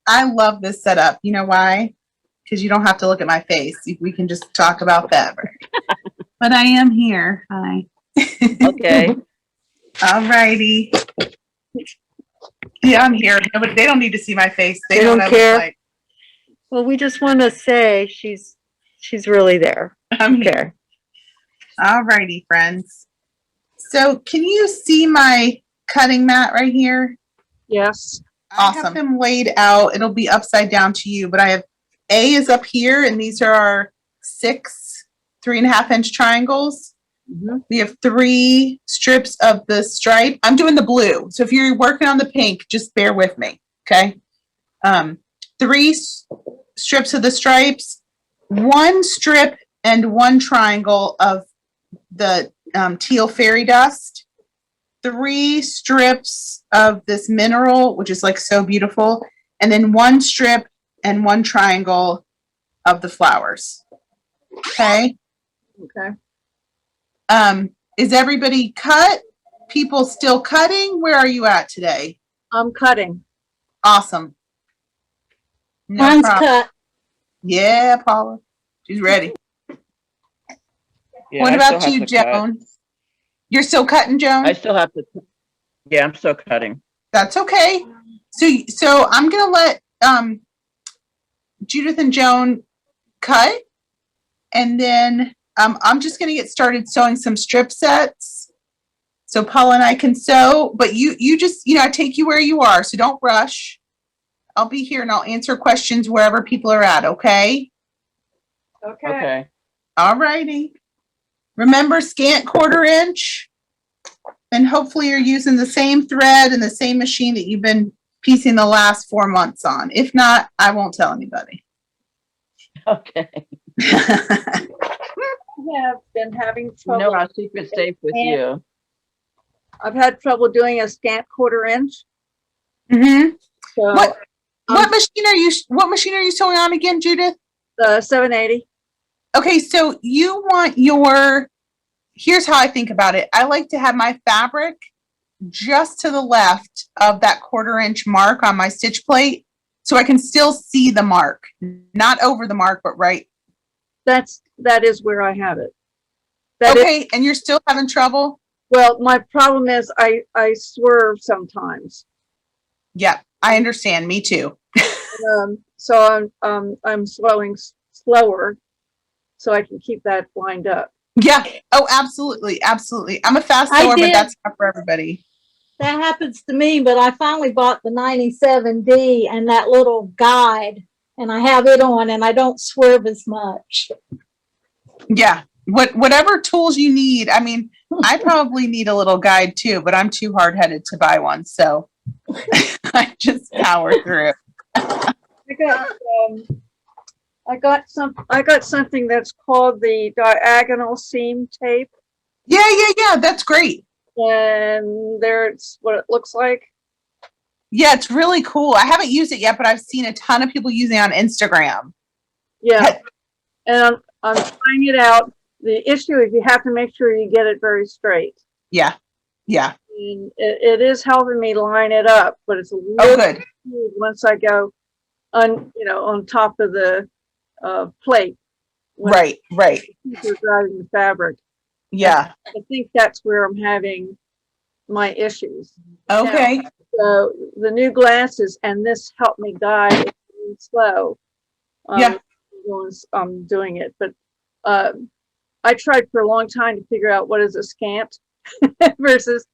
I love this setup. You know why? Because you don't have to look at my face. We can just talk about fabric. But I am here. Hi. Okay. All righty. Yeah, I'm here. But they don't need to see my face. They know don't what I care? look like. Well, we just want to say she's really there. I'm here. Okay. All righty, friends. So can you see my cutting mat right here? Yes. Awesome. I have them laid out. It'll be upside down to you, but I have A is up here, and these are our 6 3.5-inch triangles. Mm-hmm. We have 3 strips of the stripe. I'm doing the blue, so if you're working on the pink, just bear with me, okay? 3 strips of the stripes, 1 strip and 1 triangle of the teal fairy dust, 3 strips of this mineral, which is like so beautiful, and then 1 strip and 1 triangle of the flowers. Okay. Okay. Is everybody cut? People still cutting? Where are you at today? I'm cutting. Awesome. No Mine's problem. cut. Yeah, Paula. She's ready. Yeah, What I about still you, have to cut. Joan? You're still cutting, Joan? I still have to. Yeah, I'm still cutting. That's okay. So I'm gonna let Judith and Joan cut, and then I'm just gonna get started sewing some strip sets. So Paula and I can sew, but you just I take you where you are, so don't rush. I'll be here and I'll answer questions wherever people are at. Okay. Okay. All righty. Remember, scant 1/4 inch, and hopefully you're using the same thread and the same machine that you've been piecing the last 4 months on. If not, I won't tell anybody. Okay. I have been having You trouble. know our secret's safe with you. I've had trouble doing a scant 1/4 inch. Mm-hmm. So What machine are you sewing on again, Judith? the 780. Okay, so you want here's how I think about it. I like to have my fabric just to the left of that 1/4 inch mark on my stitch plate, so I can still see the mark, not over the mark, but right. That is where I have it. Okay, and you're still having trouble? Well, my problem is I swerve sometimes. Yeah, I understand. Me too. So I'm slower so I can keep that lined up. Yeah. Oh, absolutely. Absolutely. I'm a fast sewer, but that's not for everybody. That happens to me, but I finally bought the 97D and that little guide, and I have it on, and I don't swerve as much. Yeah. Whatever tools you need. I mean, I probably need a little guide too, but I'm too hard-headed to buy one, so I just power through. I got something that's called the diagonal seam tape, Yeah. That's great. and there's what it looks like. Yeah, it's really cool. I haven't used it yet, but I've seen a ton of people using it on Instagram. Yeah, and I'm trying it out. The issue is you have to make sure you get it very straight. Yeah. And it is helping me line it up, but it's a Oh, little good. weird once I go on top of the plate. when Right. You're driving the fabric. Yeah. I think that's where I'm having my issues. Okay. So the new glasses and this helped me guide it really slow. Yeah. I'm doing it, but I tried for a long time to figure out what is a scant versus,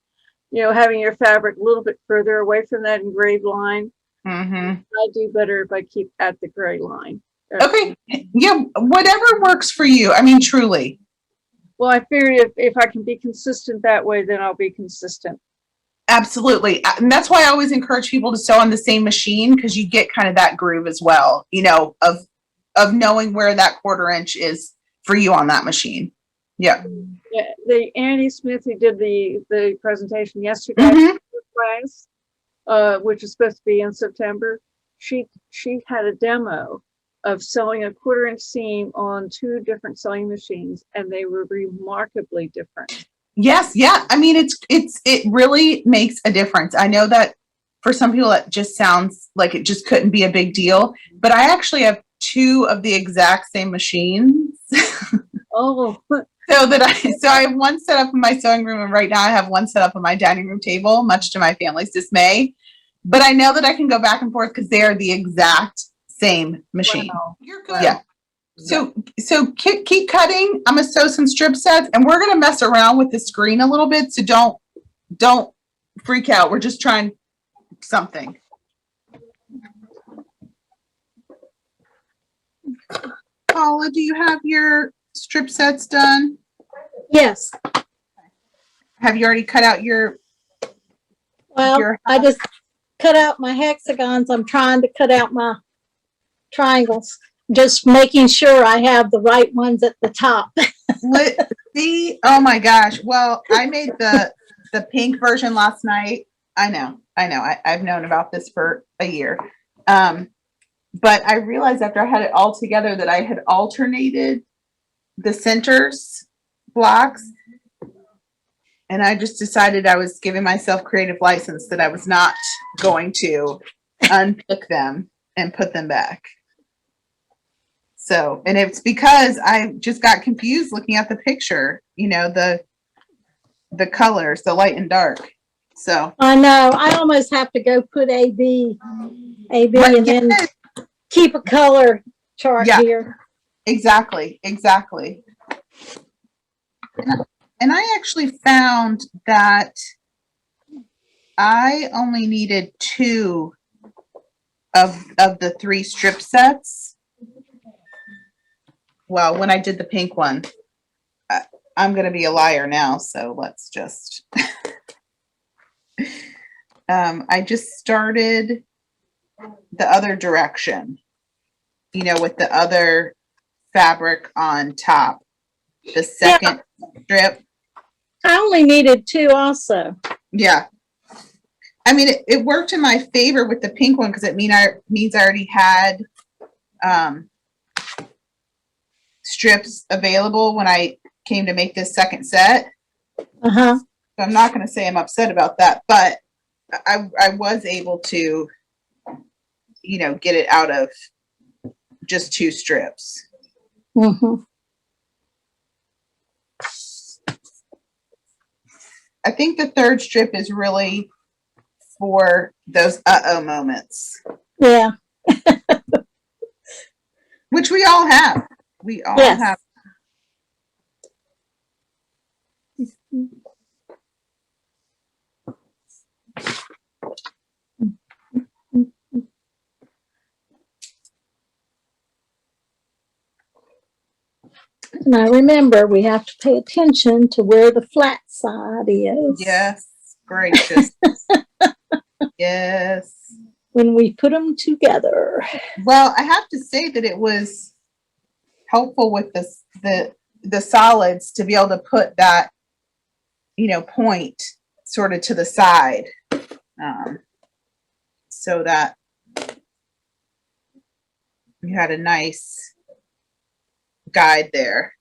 having your fabric a little bit further away from that engraved line. Mm-hmm. I do better if I keep at the gray line. Okay. Yeah. Whatever works for you. I mean, truly. Well, I figured if I can be consistent that way, then I'll be consistent. Absolutely. And that's why I always encourage people to sew on the same machine, because you get kind of that groove as well, of knowing where that 1/4 inch is for you on that machine. Yeah. Yeah, the Annie Smith who did the presentation yesterday Mhm. class, which is supposed to be in September, she had a demo of sewing a 1/4 inch seam on 2 different sewing machines, and they were remarkably different. Yes. Yeah. I mean, it really makes a difference. I know that for some people, it just sounds like it just couldn't be a big deal. But I actually have 2 of the exact same machines. Oh, So I have one set up in my sewing room, and right now I have one set up on my dining room table, much to my family's dismay. But I know that I can go back and forth because they are the exact same machine. wow. You're good. Yeah. So keep cutting. I'm gonna sew some strip sets, and we're gonna mess around with the screen a little bit. So don't freak out. We're just trying something. Paula, do you have your strip sets done? Yes. Have you already cut out your? Well, I just cut out my hexagons. I'm trying to cut out my triangles, just making sure I have the right ones at the top. See, oh my gosh. Well, I made the pink version last night. I know. I've known about this for a year. But I realized after I had it all together that I had alternated the centers blocks. And I just decided I was giving myself creative license that I was not going to unpick them and put them back. So, and it's because I just got confused looking at the picture, you know, the colors, the light and dark. So I know. I almost have to go put AB, But and then yes, keep a color chart Yeah. here. exactly. And I actually found that I only needed 2 of the 3 strip sets. Well, when I did the pink one, I'm going to be a liar now. So let's just, I just started the other direction, you know, with the other fabric on top, the second strip. I only needed 2 also. Yeah. I mean, it worked in my favor with the pink one because it means I already had strips available when I came to make this second set. Uh-huh. So I'm not going to say I'm upset about that, but I was able to, you know, get it out of just 2 strips. Mm-hmm. I think the 3rd strip is really for those uh-oh moments, Yeah. which we all have. We all Yes. have. Now remember, we have to pay attention to where the flat side is. Yes, gracious. Yes. When we put them together. Well, I have to say that it was helpful with the solids to be able to put that, you know, point sort of to the side, so that you had a nice guide there.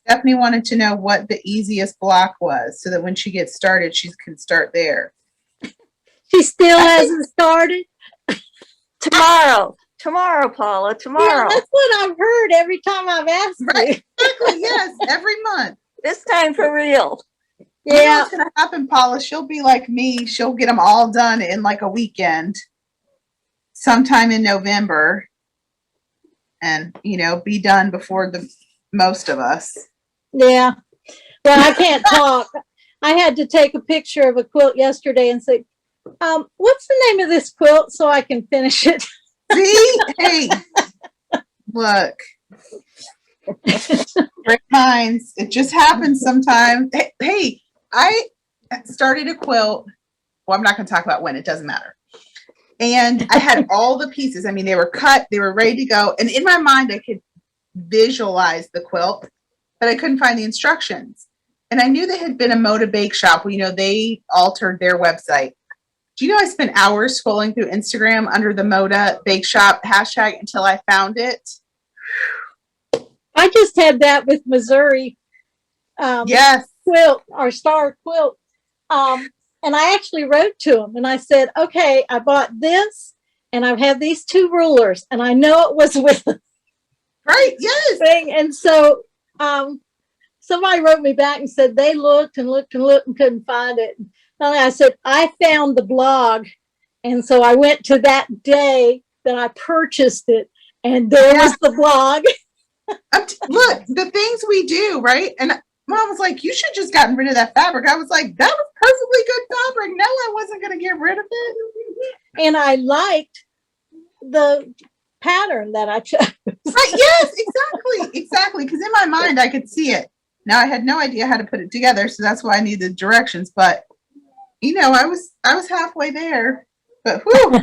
Stephanie wanted to know what the easiest block was so that when she gets started, she can start there. She still hasn't started. Tomorrow, Paula, Yeah, tomorrow. that's what I've heard every time I've asked Right. you. Exactly, yes, every month. This time for real. You know Yeah. what's gonna happen, Paula? She'll be like me. She'll get them all done in like a weekend, sometime in November, and you know, be done before the most of us. Yeah. Well, I can't talk. I had to take a picture of a quilt yesterday and say, what's the name of this quilt so I can finish it? See, hey, look, great minds. It just happens sometimes. Hey, I started a quilt. Well, I'm not going to talk about when. It doesn't matter. And I had all the pieces. I mean, they were cut. They were ready to go. And in my mind, I could visualize the quilt, but I couldn't find the instructions. And I knew they had been a Moda Bake Shop. You know, they altered their website. Do you know I spent hours scrolling through Instagram under the Moda Bake Shop hashtag until I found it? I just had that with Missouri. Yes. quilt, our star quilt. And I actually wrote to him and I said, okay, I bought this and I have these 2 rulers and I know it was with the Right, yes. thing. And so somebody wrote me back and said they looked and looked and looked and couldn't find it. And I said, I found the blog. And so I went to that day that I purchased it and there was the blog. Look, the things we do, right? And Mom was like, you should just gotten rid of that fabric. I was like, that was perfectly good fabric. No, I wasn't going to get rid of it. And I liked the pattern that I chose. Right, yes, exactly. Because in my mind, I could see it. Now I had no idea how to put it together, so that's why I needed directions. But you know, I was halfway there. But whew,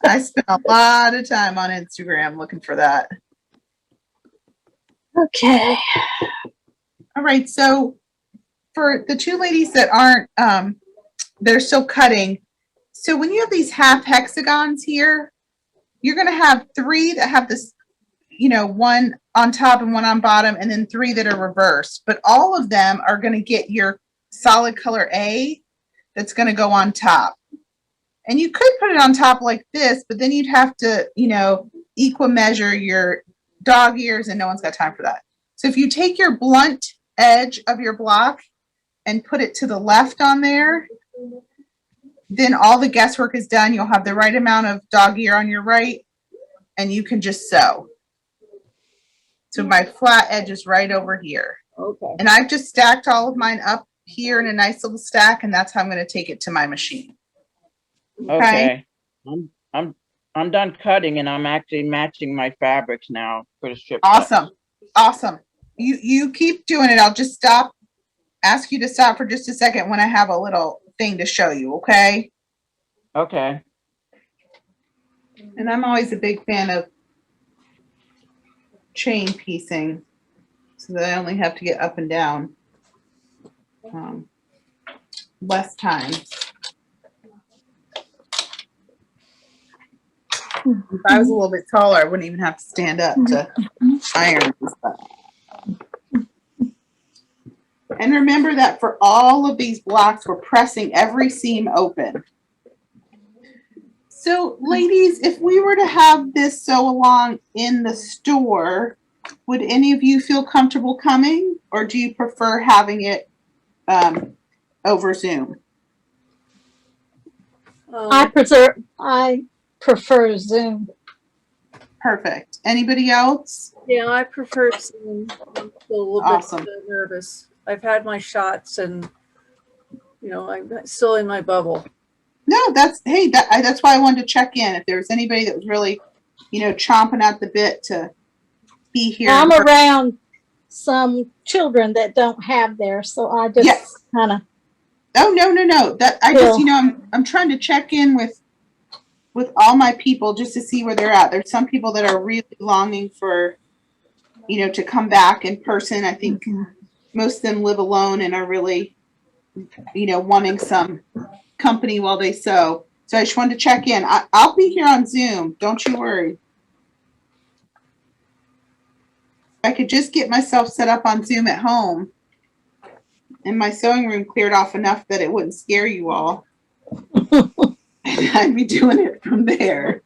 I spent a lot of time on Instagram looking for that. Okay. All right, so for the 2 ladies that aren't, they're still cutting. So when you have these half hexagons here, you're going to have 3 that have this, you know, 1 on top and 1 on bottom, and then 3 that are reversed. But all of them are going to get your solid color A that's going to go on top. And you could put it on top like this, but then you'd have to, you know, equal measure your dog ears, and no one's got time for that. So if you take your blunt edge of your block and put it to the left on there, then all the guesswork is done. You'll have the right amount of dog ear on your right, and you can just sew. So my flat edge is right over here. Okay. And I've just stacked all of mine up here in a nice little stack, and that's how I'm going to take it to my machine. Okay. I'm done cutting and I'm actually matching my fabrics now for the strip. Awesome. Awesome. You keep doing it. I'll just ask you to stop for just a second when I have a little thing to show you, okay? Okay. And I'm always a big fan of chain piecing so that I only have to get up and down less times. If I was a little bit taller, I wouldn't even have to stand up to iron and stuff. And remember that for all of these blocks, we're pressing every seam open. So ladies, if we were to have this sew along in the store, would any of you feel comfortable coming, or do you prefer having it over Zoom? I prefer Zoom. Perfect. Anybody else? Yeah, I prefer Zoom. I'm a little Awesome. bit nervous. I've had my shots and, you know, I'm still in my bubble. No, that's why I wanted to check in. If there was anybody that was really, you know, chomping at the bit to be here. I'm around some children that don't have theirs, so I just kind of. Oh, no. That I just, you know, I'm trying to check in with all my people just to see where they're at. There's some people that are really longing for, you know, to come back in person. I think most of them live alone and are really, you know, wanting some company while they sew. So I just wanted to check in. I'll be here on Zoom. Don't you worry. I could just get myself set up on Zoom at home and my sewing room cleared off enough that it wouldn't scare you all. I'd be doing it from there.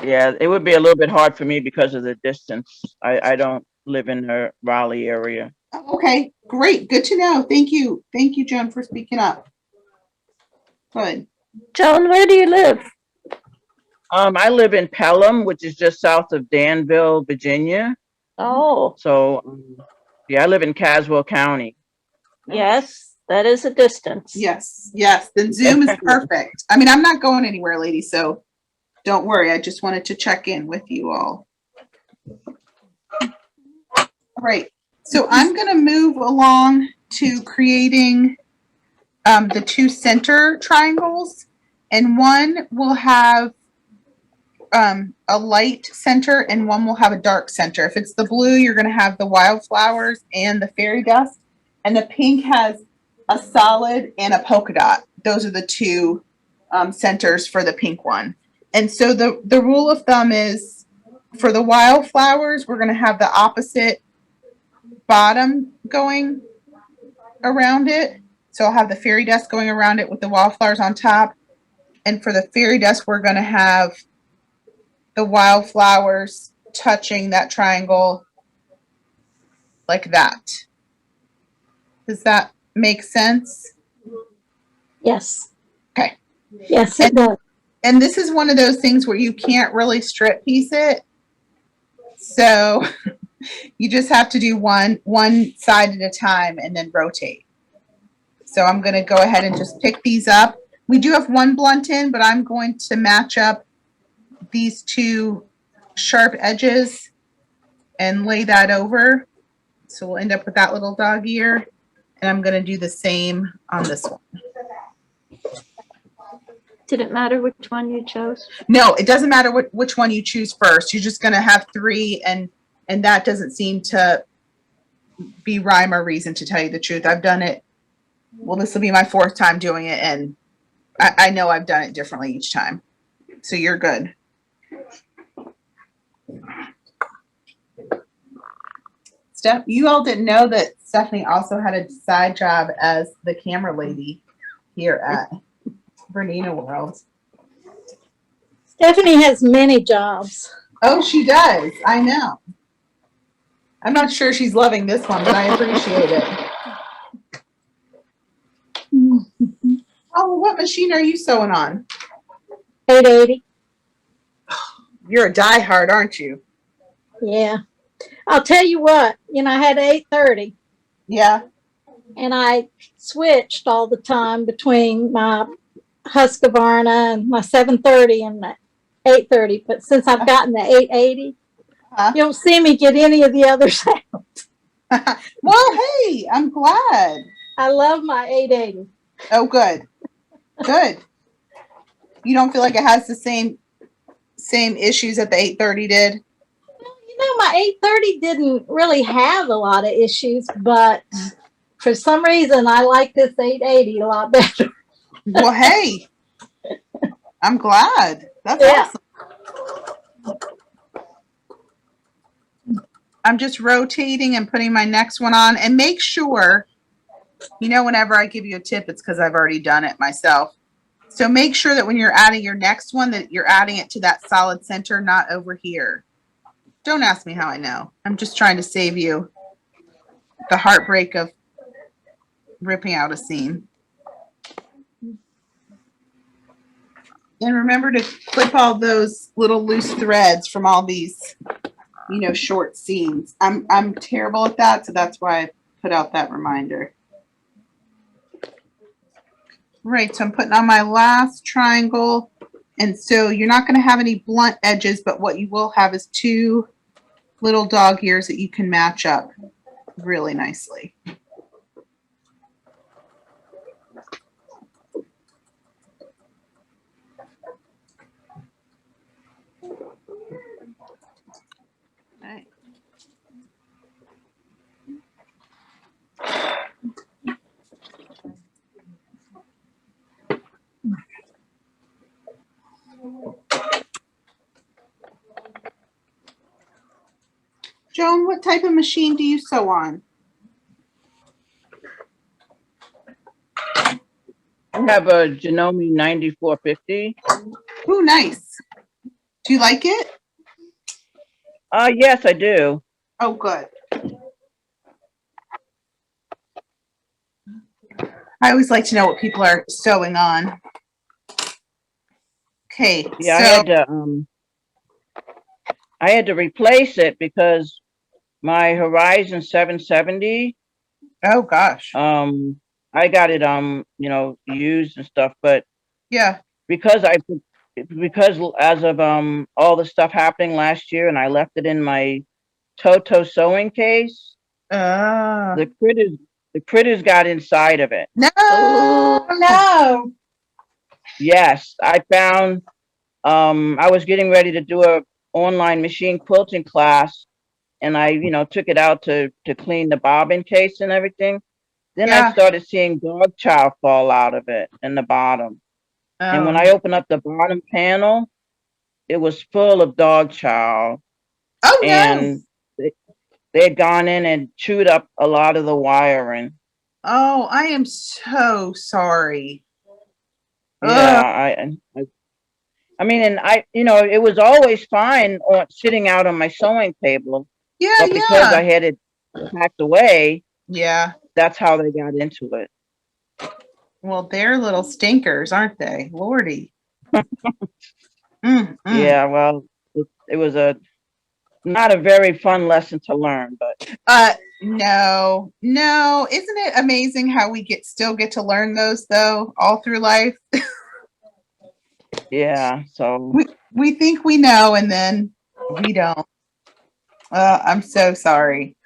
Yeah, it would be a little bit hard for me because of the distance. I don't live in the Raleigh area. Okay, great. Good to know. Thank you. Thank you, Joan, for speaking up. Good. Joan, where do you live? I live in Pelham, which is just south of Danville, Virginia. Oh, So, yeah, I live in Caswell County. yes, that is a distance. Yes. Then Zoom is perfect. I mean, I'm not going anywhere, ladies, so don't worry. I just wanted to check in with you all. All right. So I'm going to move along to creating the 2 center triangles, and one will have a light center and one will have a dark center. If it's the blue, you're going to have the wildflowers and the fairy dust, and the pink has a solid and a polka dot. Those are the 2 centers for the pink one. And so the rule of thumb is for the wildflowers, we're going to have the opposite bottom going around it. So I'll have the fairy dust going around it with the wildflowers on top. And for the fairy dust, we're going to have the wildflowers touching that triangle like that. Does that make sense? Yes. Okay. Yes, it does. And this is one of those things where you can't really strip piece it. So you just have to do one side at a time and then rotate. So I'm going to go ahead and just pick these up. We do have one blunt in, but I'm going to match up these two sharp edges and lay that over. So we'll end up with that little dog ear. And I'm going to do the same on this one. Did it matter which one you chose? No, it doesn't matter which one you choose first. You're just going to have three, and that doesn't seem to be rhyme or reason, to tell you the truth. I've done it. Well, this will be my 4th time doing it, and I know I've done it differently each time. So you're good. Steph, you all didn't know that Stephanie also had a side job as the camera lady here at Bernina World. Stephanie has many jobs. Oh, she does. I know. I'm not sure she's loving this one, but I appreciate it. Oh, what machine are you sewing on? 880. You're a diehard, aren't you? Yeah. I'll tell you what, I had 830 Yeah. and I switched all the time between my Husqvarna and my 730 and my 830. But since I've gotten the 880, you don't see me get any of the others out. Well, hey, I'm glad. I love my 880. Oh, good. Good. You don't feel like it has the same issues that the 830 did? My 830 didn't really have a lot of issues, but for some reason I like this 880 a lot better. Well, hey, I'm glad. That's awesome. I'm just rotating and putting my next one on, and make sure, whenever I give you a tip, it's because I've already done it myself. So make sure that when you're adding your next one, that you're adding it to that solid center, not over here. Don't ask me how I know. I'm just trying to save you the heartbreak of ripping out a seam. And remember to clip all those little loose threads from all these, short seams. I'm terrible at that, so that's why I put out that reminder. Right, so I'm putting on my last triangle. And so you're not going to have any blunt edges, but what you will have is 2 little dog ears that you can match up really nicely. Right. Joan, what type of machine do you sew on? I have a Janome 9450. Ooh, nice. Do you like it? Yes, I do. Oh, good. I always like to know what people are sewing on. Okay, Yeah, so I had to replace it because my Horizon 770. Oh gosh. I got it used and stuff, but Yeah. because as of all the stuff happening last year, and I left it in my Toto sewing case, the critters got inside of it. No. No. Yes, I found I was getting ready to do a online machine quilting class, and I took it out to clean the bobbin case and everything. Then I started seeing dog chow fall out of it in the bottom. And when I opened up the bottom panel, it was full of dog chow. Oh, And they had gone in and chewed up a lot of the wiring. Oh, I am so sorry. Yeah, Ugh. I mean, and it was always fine sitting out on my sewing table, Yeah, but because I yeah. had it packed away, Yeah. that's how they got into it. Well, they're little stinkers, aren't they? Lordy. Mm. Yeah, well, it was not a very fun lesson to learn, but No. Isn't it amazing how we still get to learn those though, all through life? yeah, so We think we know and then we don't. I'm so sorry.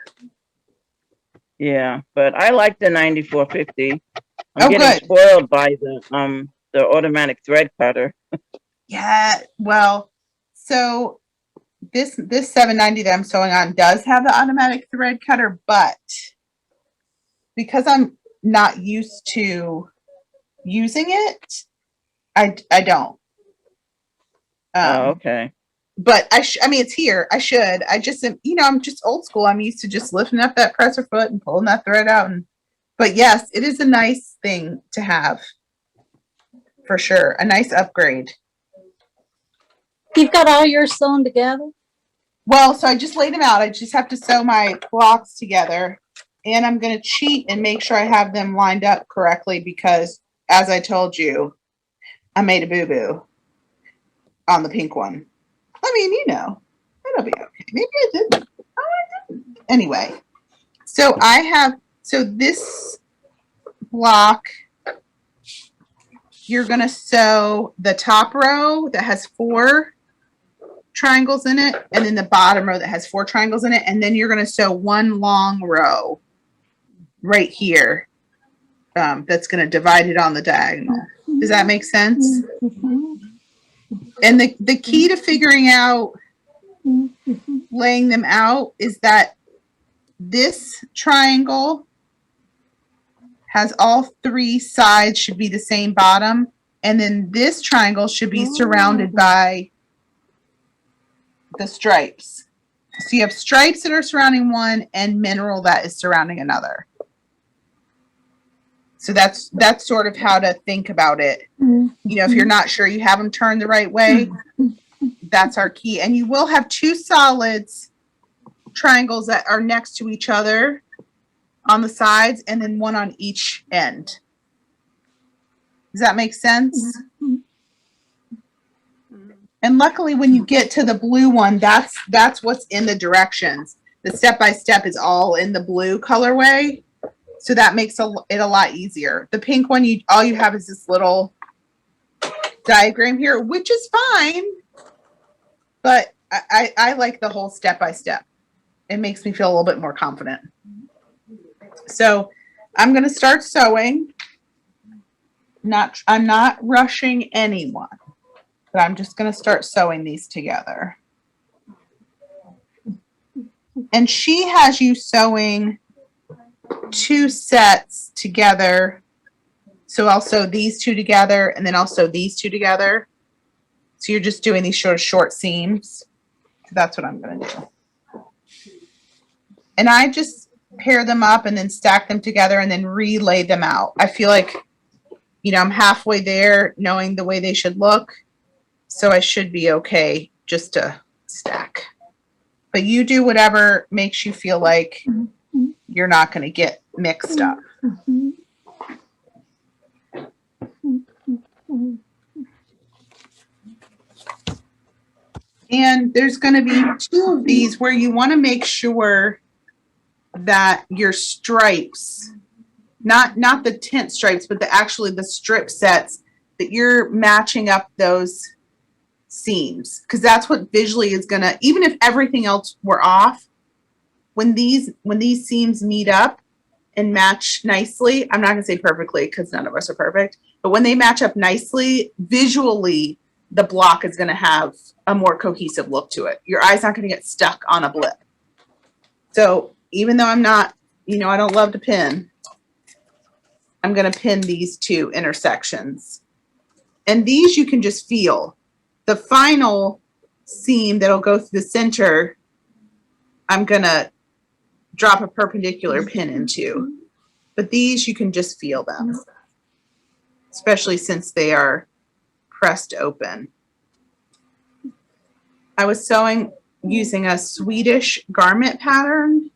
yeah, but I like the 9450. I'm Oh, getting good. spoiled by the automatic thread cutter. Yeah. Well, so this 790 that I'm sewing on does have the automatic thread cutter, but because I'm not used to using it, I don't. Oh, okay. But I mean, it's here. I should. I just am, I'm just old school. I'm used to just lifting up that presser foot and pulling that thread out. But yes, it is a nice thing to have for sure. A nice upgrade. You've got all yours sewn together? Well, so I just laid them out. I just have to sew my blocks together, and I'm going to cheat and make sure I have them lined up correctly because, as I told you, I made a boo-boo on the pink one. I mean, it'll be okay. Maybe I didn't. Oh, I didn't. Anyway, so this block, you're going to sew the top row that has 4 triangles in it, and then the bottom row that has 4 triangles in it, and then you're going to sew one long row right here that's going to divide it on the diagonal. Does that make sense? And the key to figuring out laying them out is that this triangle has all 3 sides should be the same bottom, and then this triangle should be surrounded by the stripes. So you have stripes that are surrounding one and mineral that is surrounding another. So that's sort of how to think about it. If you're not sure you have them turned the right way, that's our key. And you will have 2 solids triangles that are next to each other on the sides and then one on each end. Does that make sense? And luckily when you get to the blue one, that's what's in the directions. The step-by-step is all in the blue colorway. So that makes it a lot easier. The pink one, all you have is this little diagram here, which is fine. But I like the whole step-by-step. It makes me feel a little bit more confident. So I'm going to start sewing. I'm not rushing anyone, but I'm just going to start sewing these together. And she has you sewing 2 sets together. So I'll sew these 2 together and then I'll sew these 2 together. So you're just doing these short seams. So that's what I'm going to do. And I just pair them up and then stack them together and then relay them out. I feel like, I'm halfway there knowing the way they should look. So I should be okay just to stack. But you do whatever makes you feel like you're not going to get mixed up. And there's going to be 2 of these where you want to make sure that your stripes, not the tint stripes, but actually the strip sets, that you're matching up those seams, because that's what visually is going to, even if everything else were off, when these seams meet up and match nicely, I'm not going to say perfectly because none of us are perfect, but when they match up nicely, visually, the block is going to have a more cohesive look to it. Your eye's not going to get stuck on a blip. So even though I'm not, I don't love to pin, I'm going to pin these 2 intersections. And these you can just feel. The final seam that'll go through the center, I'm going to drop a perpendicular pin into. But these, you can just feel them, especially since they are pressed open. I was sewing using a Swedish garment pattern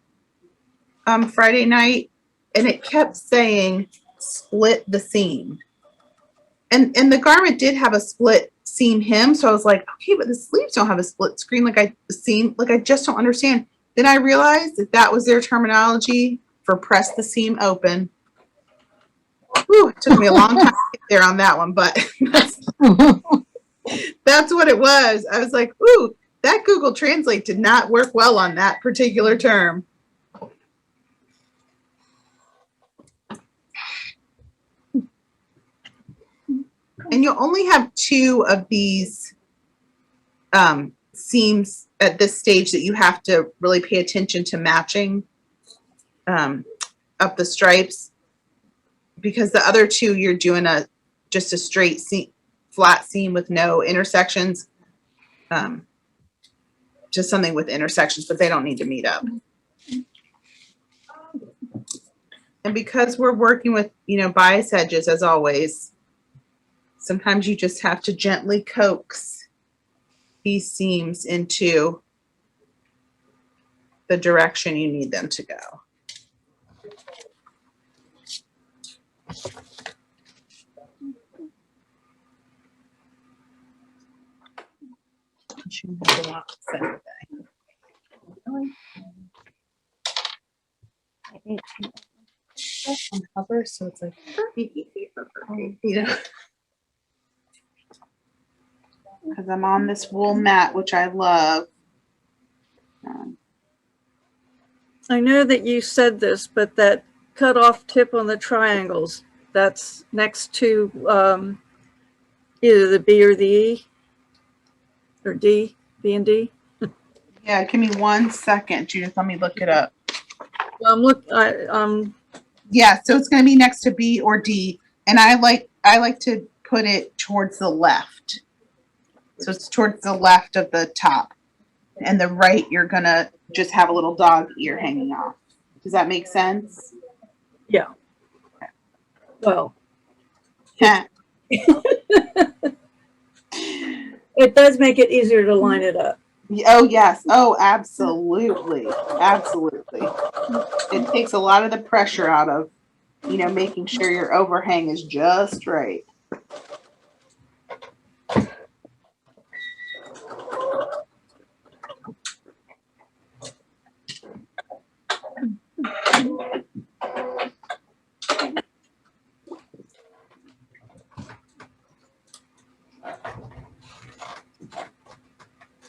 Friday night, and it kept saying split the seam. And the garment did have a split seam hem, so I was like, okay, but the sleeves don't have a split seam. Like I just don't understand. Then I realized that that was their terminology for press the seam open. Whew, it took me a long time to get there on that one, but that's what it was. I was like, ooh, that Google Translate did not work well on that particular term. And you'll only have 2 of these seams at this stage that you have to really pay attention to matching up the stripes, because the other 2 you're doing just a straight seam, flat seam with no intersections, just something with intersections, but they don't need to meet up. And because we're working with, bias edges, as always, sometimes you just have to gently coax these seams into the direction you need them to go. On cover, so it's like, because I'm on this wool mat, which I love. I know that you said this, but that cut off tip on the triangles, that's next to either the B or the E or D, B and D. Yeah, give me 1 second, Judith. Let me look it up. Yeah, so it's going to be next to B or D, and I like to put it towards the left. So it's towards the left of the top, and the right you're going to just have a little dog ear hanging off. Does that make sense? Yeah. Well, Yeah. it does make it easier to line it up. Oh, yes. Oh, absolutely. Absolutely. It takes a lot of the pressure out of, making sure your overhang is just right.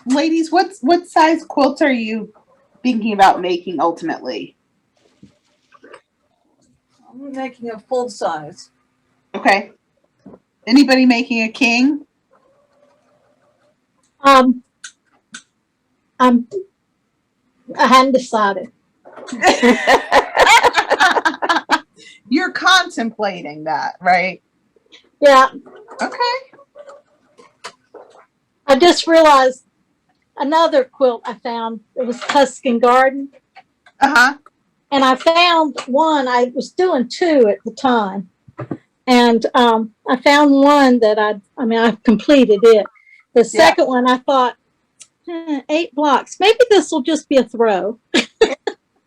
Ladies, what size quilt are you thinking about making ultimately? I'm making a full size. Okay. Anybody making a king? I hadn't decided. You're contemplating that, right? Yeah, Okay. I just realized another quilt I found. It was Tuscan Garden. Uh-huh. And I found one. I was doing 2 at the time. And I found one that I've completed it. The second one, I thought, 8 blocks. Maybe this will just be a throw.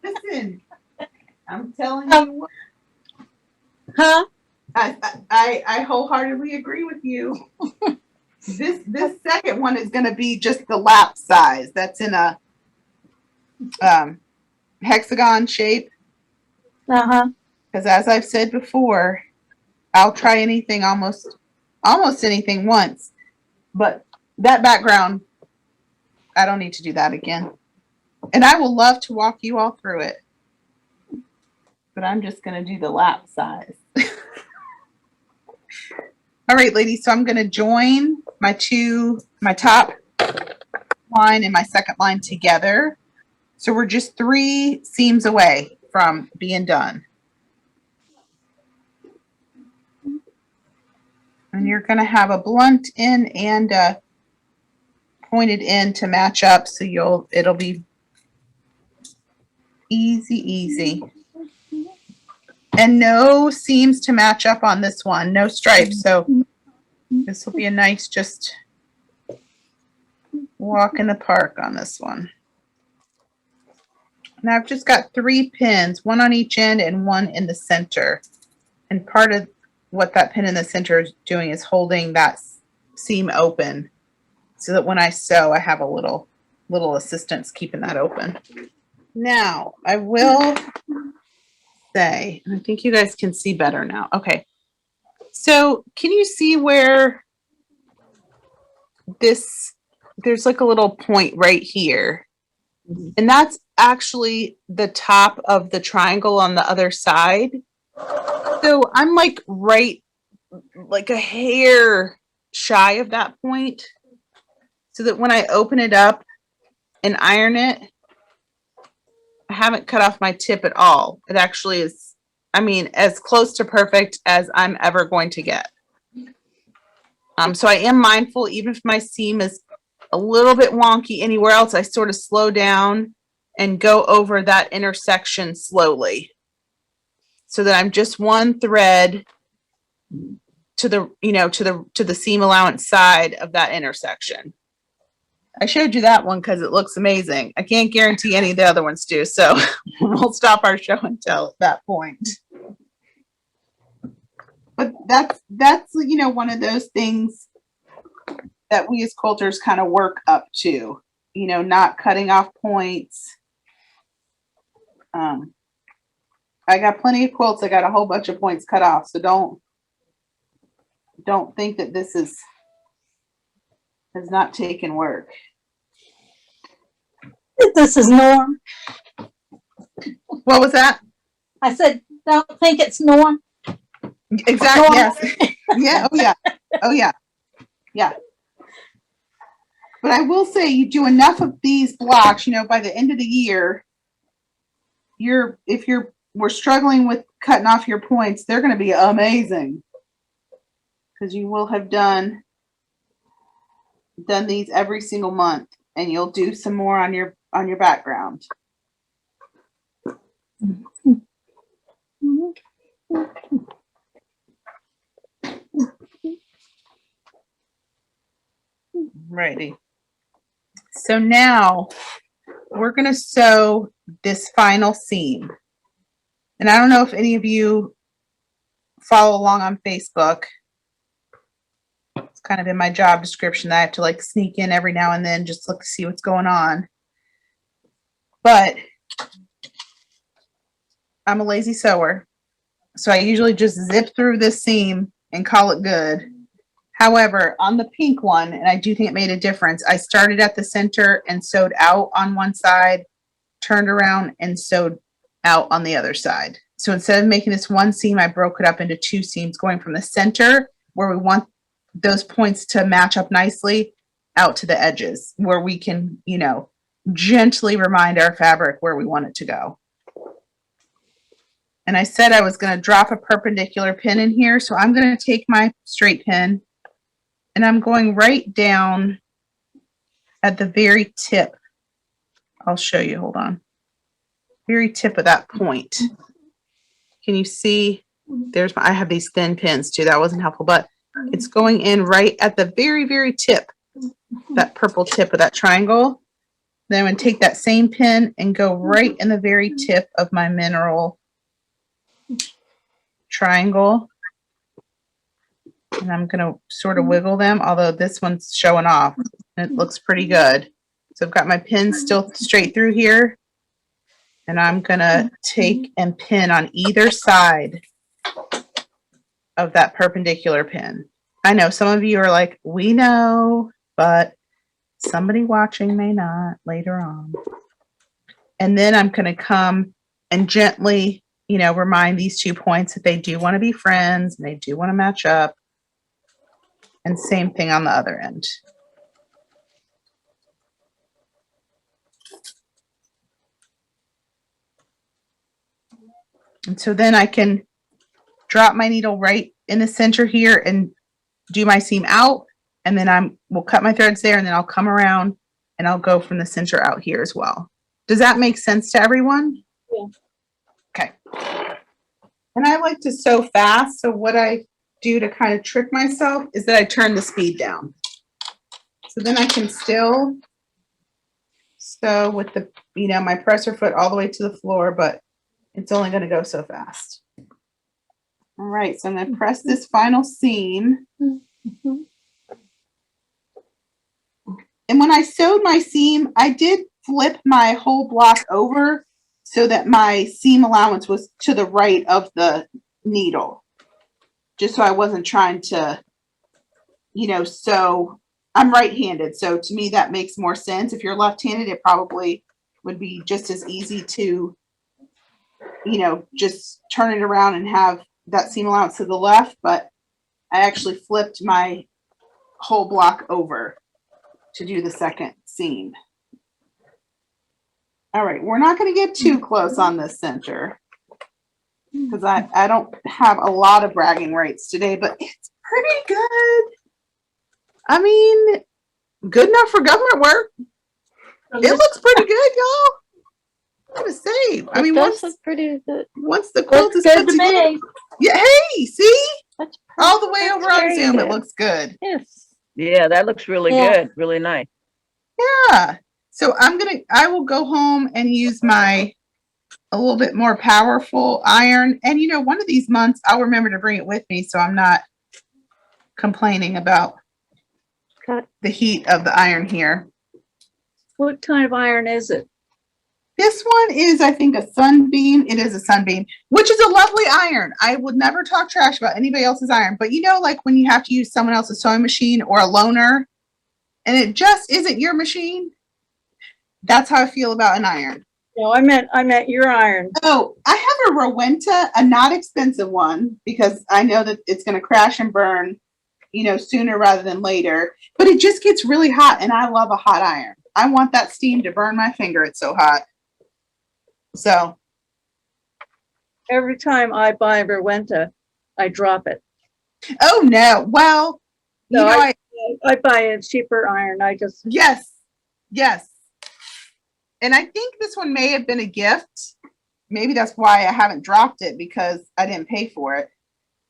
Listen, I'm telling you what. Huh? I wholeheartedly agree with you. This second one is going to be just the lap size. That's in a hexagon shape. Uh-huh. Because as I've said before, I'll try anything, almost anything once. But that background, I don't need to do that again. And I will love to walk you all through it. But I'm just going to do the lap size. All right, ladies, so I'm going to join my top line and my second line together. So we're just 3 seams away from being done. And you're going to have a blunt end and a pointed end to match up, so it'll be Easy, easy. And no seams to match up on this one, no stripes. So this will be a nice just walk in the park on this one. Now I've just got 3 pins, one on each end and one in the center. And part of what that pin in the center is doing is holding that seam open so that when I sew, I have a little assistance keeping that open. Now I will say, and I think you guys can see better now. Okay. So can you see where there's like a little point right here? And that's actually the top of the triangle on the other side. So I'm like right, like a hair shy of that point, so that when I open it up and iron it, I haven't cut off my tip at all. It actually is, I mean, as close to perfect as I'm ever going to get. So I am mindful, even if my seam is a little bit wonky anywhere else, I sort of slow down and go over that intersection slowly, so that I'm just one thread to the, you know, to the seam allowance side of that intersection. I showed you that one because it looks amazing. I can't guarantee any of the other ones do, so we'll stop our show and tell at that point. But that's you know, one of those things that we as quilters kind of work up to, you know, not cutting off points. I got plenty of quilts. I got a whole bunch of points cut off, so don't think that this has not taken work. This is norm. What was that? I said, don't think it's norm. Exactly. Yes. Yeah. Oh yeah. Oh yeah. Yeah. But I will say, you do enough of these blocks, you know, by the end of the year, we're struggling with cutting off your points, they're going to be amazing, because you will have done these every single month, and you'll do some more on your background. Righty. So now we're going to sew this final seam. And I don't know if any of you follow along on Facebook. It's kind of in my job description that I have to like sneak in every now and then, just look to see what's going on. But I'm a lazy sewer, so I usually just zip through this seam and call it good. However, on the pink one, and I do think it made a difference, I started at the center and sewed out on one side, turned around and sewed out on the other side. So instead of making this one seam, I broke it up into 2 seams, going from the center, where we want those points to match up nicely, out to the edges, where we can, you know, gently remind our fabric where we want it to go. And I said I was going to drop a perpendicular pin in here, so I'm going to take my straight pin and I'm going right down at the very tip. I'll show you, hold on. Very tip of that point. Can you see? There's I have these thin pins too. That wasn't helpful, but it's going in right at the very, very tip, that purple tip of that triangle. Then I'm going to take that same pin and go right in the very tip of my mineral triangle. And I'm going to sort of wiggle them, although this one's showing off. It looks pretty good. So I've got my pin still straight through here. And I'm going to take and pin on either side of that perpendicular pin. I know some of you are like, we know, but somebody watching may not later on. And then I'm going to come and gently, you know, remind these 2 points that they do want to be friends and they do want to match up. And same thing on the other end. And so then I can drop my needle right in the center here and do my seam out. And then we'll cut my threads there, and then I'll come around and I'll go from the center out here as well. Does that make sense to everyone? Okay. And I like to sew fast, so what I do to kind of trick myself is that I turn the speed down. So then I can still sew with the, you know, my presser foot all the way to the floor, but it's only going to go so fast. All right, so I'm going to press this final seam. Mhm. And when I sewed my seam, I did flip my whole block over so that my seam allowance was to the right of the needle. Just so I wasn't trying to, you know, sew. I'm right-handed, so to me that makes more sense. If you're left-handed, it probably would be just as easy to, you know, just turn it around and have that seam allowance to the left, but I actually flipped my whole block over to do the second seam. All right, we're not going to get too close on this center because I don't have a lot of bragging rights today, but it's pretty good. I mean, good enough for government work. It looks pretty good, y'all. I'm gonna say. I mean, It does once look pretty good. the quilt is Looks put good to together. me. Yeah, hey, see? That's All the way that's over on very Zoom, it good. looks good. Yes. Yeah, that looks really Yeah. good. Really nice. Yeah. So I will go home and use my a little bit more powerful iron. And you know, one of these months I'll remember to bring it with me so I'm not complaining about Cut. the heat of the iron here. What kind of iron is it? This one is, I think, a Sunbeam. It is a Sunbeam, which is a lovely iron. I would never talk trash about anybody else's iron. But you know, like when you have to use someone else's sewing machine or a loaner, and it just isn't your machine, that's how I feel about an iron. No, I meant your iron. Oh, I have a Rowenta, a not expensive one, because I know that it's going to crash and burn, you know, sooner rather than later. But it just gets really hot, and I love a hot iron. I want that steam to burn my finger. It's so hot. So, Every time I buy a Rowenta, I drop it. oh no. Well, you No, know, I buy a cheaper iron. I just, yes, yes. And I think this one may have been a gift. Maybe that's why I haven't dropped it, because I didn't pay for it.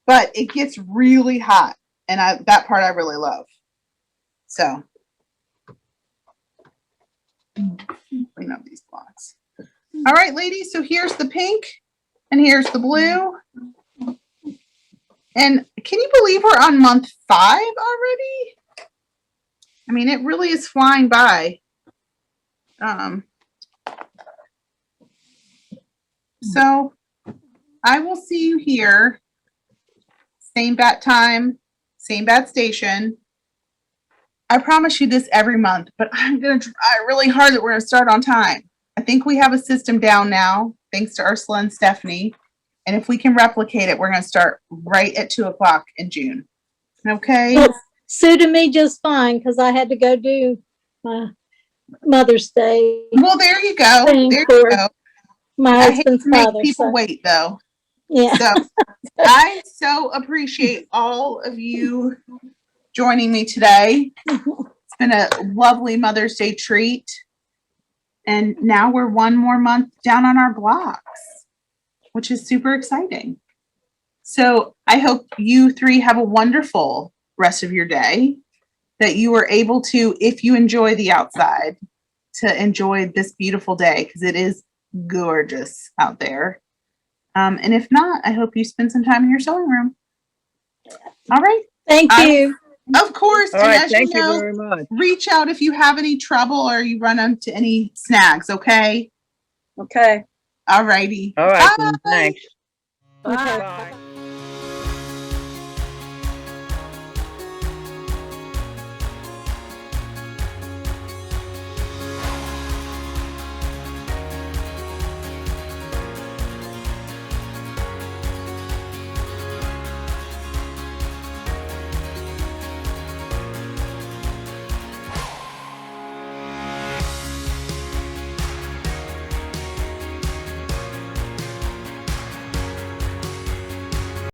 But it gets really hot, and that part I really love. So, clean up these blocks. All right, ladies. So here's the pink, and here's the blue. And can you believe we're on month 5 already? I mean, it really is flying by. So I will see you here. Same bat time, same bat station. I promise you this every month, but I'm going to try really hard that we're going to start on time. I think we have a system down now, thanks to Ursula and Stephanie. And if we can replicate it, we're going to start right at 2:00 in June. Okay? Well, suited me just fine because I had to go do my Mother's Day, Well, there you go. Thank There you. you go. my I hate husband's to make mother. people So, wait, though. yeah. So I so appreciate all of you joining me today. It's been a lovely Mother's Day treat. And now we're one more month down on our blocks, which is super exciting. So I hope you 3 have a wonderful rest of your day, that you are able to, if you enjoy the outside, to enjoy this beautiful day, because it is gorgeous out there. And if not, I hope you spend some time in your sewing room. All right. Thank you. Of course. All And right. as Thank you you know, very much. reach out if you have any trouble or you run into any snags. Okay. okay. All righty. All right. Bye. Then, thanks. Okay. Bye.